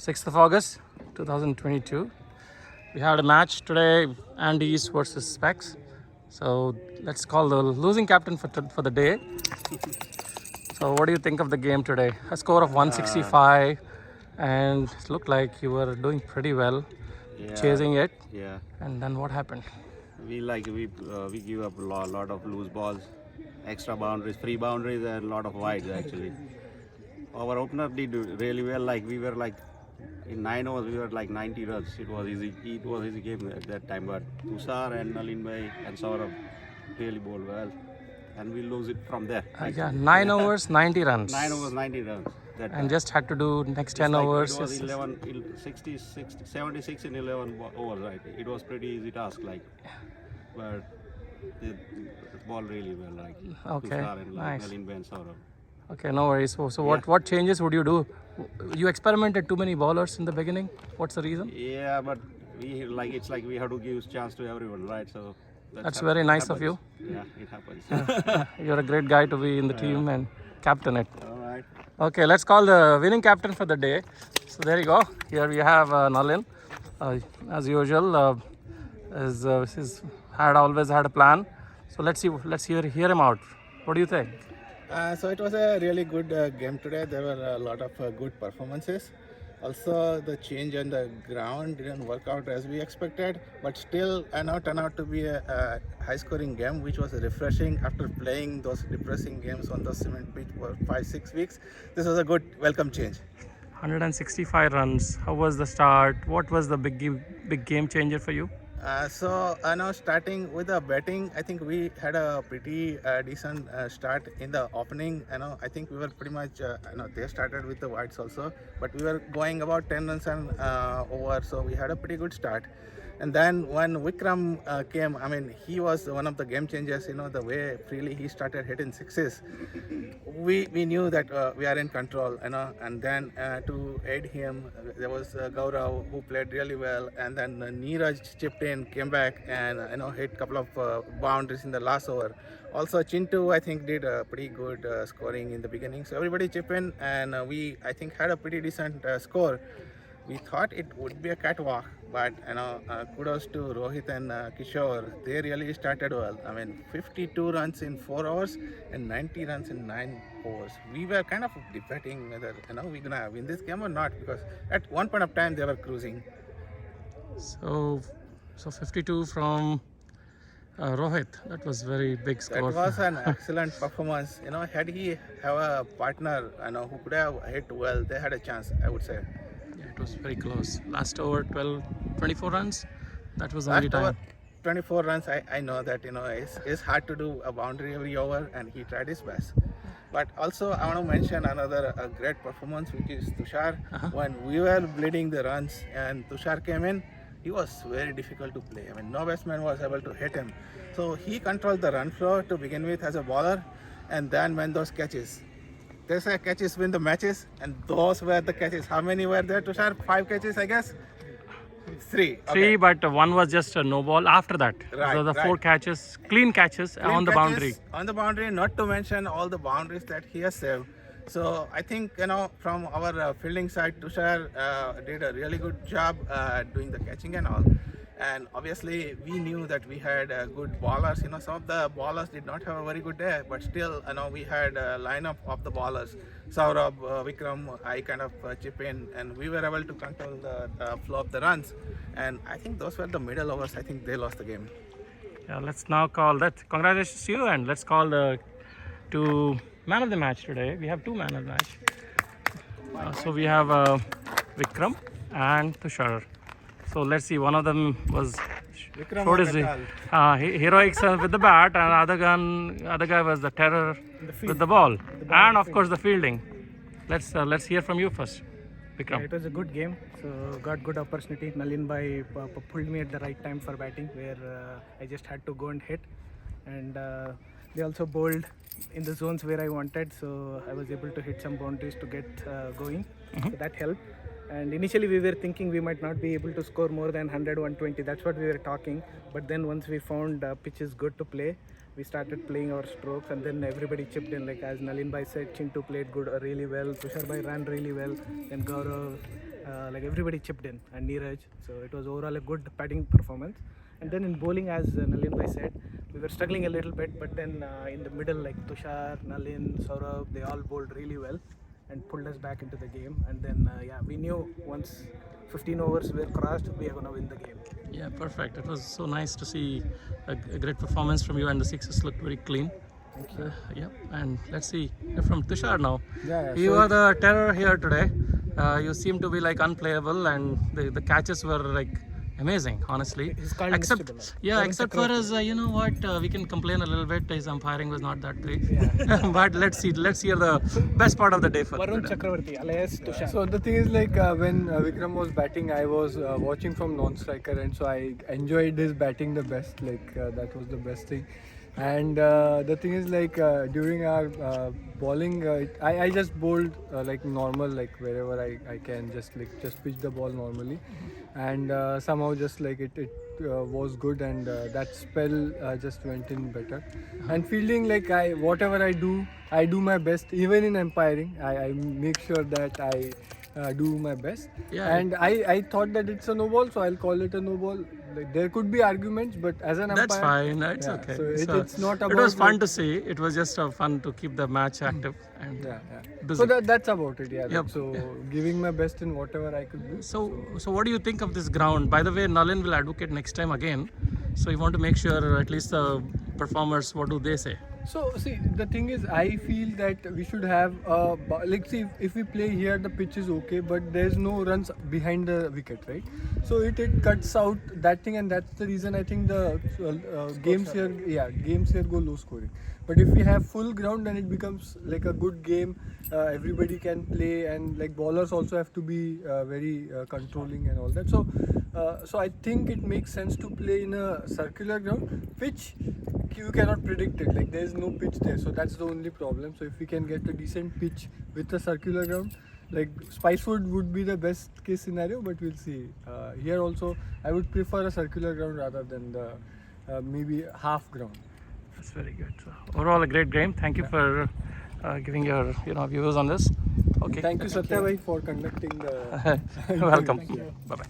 6th of August 2022. We had a match today, Andes versus Specs. So let's call the losing captain for the day. So what do you think of the game today? A score of 165, and it looked like you were doing pretty well, chasing it. Yeah. And then what happened? We give up a lot of loose balls, extra boundaries, free boundaries, and a lot of wides actually. Our opener did really well. Like we were like in 9 overs, we were like 90 runs. It was easy. It was easy game at that time. But Tushar and Nalin Bhai and Saurabh really bowled well, and we lose it from there. Yeah, 9 overs, 90 runs. 9 overs, 90 runs. And just had to do next 10 like overs. It was 76 in 11 overs, right? It was pretty easy task, like, but the ball really well, like. Okay, Tushar and nice. Nalin Bhai and Saurabh. Okay, no worries. So what changes would you do? You experimented too many bowlers in the beginning. What's the reason? Yeah, but it's like we have to give chance to everyone, right? So That's very nice of you. Yeah, it happens. You're a great guy to be in the team and captain it. All right. Okay, let's call the winning captain for the day. So there you go. Here we have Nalin. As usual, he's always had a plan. So let's hear him out. What do you think? So it was a really good game today. There were a lot of good performances. Also, the change on the ground didn't work out as we expected, but still turned out to be a high-scoring game, which was refreshing after playing those depressing games on the cement pitch for 5-6 weeks. This was a good welcome change. 165 runs. How was the start? What was the big game changer for you? So now starting with the batting, I think we had a pretty decent start in the opening. I think we were pretty much, they started with the wides also, but we were going about 10 runs and over, so we had a pretty good start. And then when Vikram came, he was one of the game changers. The way freely he started hitting sixes, we knew that we are in control. And then to aid him, there was Gaurav who played really well, and then Neeraj chipped in, came back, and hit a couple of boundaries in the last over. Also, Chintu I think did a pretty good scoring in the beginning. So everybody chipped in, and we I think had a pretty decent score. We thought it would be a catwalk, but kudos to Rohit and Kishore. They really started well. 52 runs in 4 hours and 90 runs in 9 overs. We were kind of debating whether we're gonna win this game or not, because at one point of time they were cruising. So 52 from Rohit. That was very big score. That was an excellent performance. Had he have a partner who could have hit well, they had a chance, I would say. It was very close. Last over 24 runs. That was the Last only time. over 24 runs. I know that it's hard to do a boundary every over, and he tried his best. But also I want to mention another great performance, which is Tushar. When we were bleeding the runs and Tushar came in, he was very difficult to play. No batsman was able to hit him. So he controlled the run flow to begin with as a bowler, and then when those catches. There's catches win the matches, and those were the catches. How many were there, Tushar? 5 catches, I guess? 3. Three, but one was just a no ball after that. Right, so the right. 4 catches, clean catches on the boundary. On the boundary, not to mention all the boundaries that he has saved. So I think, from our fielding side, Tushar did a really good job doing the catching and all. And obviously, we knew that we had good bowlers. Some of the bowlers did not have a very good day, but still, we had a lineup of the bowlers. Saurabh, Vikram, I kind of chip in, and we were able to control the flow of the runs. And I think those were the middle overs. I think they lost the game. Yeah, let's now call that. Congratulations to you, and let's call the 2 man of the match today. We have 2 man of the match. So we have Vikram and Tushar. So let's see. One of them was showed his heroics with the bat, and other guy was the terror with the ball, and of course the fielding. Let's hear from you first, Vikram. Yeah, it was a good game. So got good opportunity. Nalin Bhai pulled me at the right time for batting, where I just had to go and hit, and they also bowled in the zones where I wanted. So I was able to hit some boundaries to get going. So that helped. And initially we were thinking we might not be able to score more than 100, 120. That's what we were talking. But then once we found pitch is good to play, we started playing our strokes, and then everybody chipped in. Like as Nalin Bhai said, Chintu played good, really well. Tushar Bhai ran really well. Then Gaurav, like everybody chipped in, and Neeraj. So it was overall a good batting performance. And then in bowling, as Nalin Bhai said, we were struggling a little bit, but then in the middle, like Tushar, Nalin, Saurabh, they all bowled really well and pulled us back into the game. And then we knew once 15 overs were crossed, we are gonna win the game. Yeah, perfect. It was so nice to see a great performance from you, and the sixes looked very clean. Thank you. Yep, and let's see from Tushar now. Yeah, You are the terror here today. You seem to be like unplayable, and the catches were like amazing, honestly. He's called Except, Mr. yeah, Varun except for us, you know what? We can complain a little bit. His umpiring was not that great. But let's hear the best part of the day for Varun today. Chakravarti, alias Tushar. So the thing is like when Vikram was batting, I was watching from non-striker, and so I enjoyed his batting the best. Like that was the best thing. And the thing is like during our bowling, I just bowled like normal, like wherever I can just pitch the ball normally, and somehow just like it was good, and that spell just went in better. And fielding, like whatever I do my best. Even in umpiring, I make sure that I do my best. Yeah. And I thought that it's a no ball, so I'll call it a no ball. Like, there could be arguments, but as an umpire, That's fine. It's yeah, okay. So it's not about. It was fun like- to see. It was just fun to keep the match active and Yeah. busy. So that's about it. Yeah. Yep, So giving my best in whatever I could do. So what do you think of this ground? By the way, Nalin will advocate next time again. So you want to make sure at least the performers, what do they say? So see, the thing is, I feel that we should have like see if we play here, the pitch is okay, but there's no runs behind the wicket, right? So it cuts out that thing, and that's the reason I think the games here go low scoring. But if we have full ground, then it becomes like a good game. Everybody can play, and like bowlers also have to be very controlling and all that. So I think it makes sense to play in a circular ground. Pitch, you cannot predict it. Like there is no pitch there, so that's the only problem. So if we can get a decent pitch with a circular ground, like Spicewood would be the best case scenario, but we'll see. Here also, I would prefer a circular ground rather than the maybe half ground. That's very good. So overall, a great game. Thank you for giving your views on this. Okay. Thank you, Satya bhai, for conducting the. Welcome. Bye bye.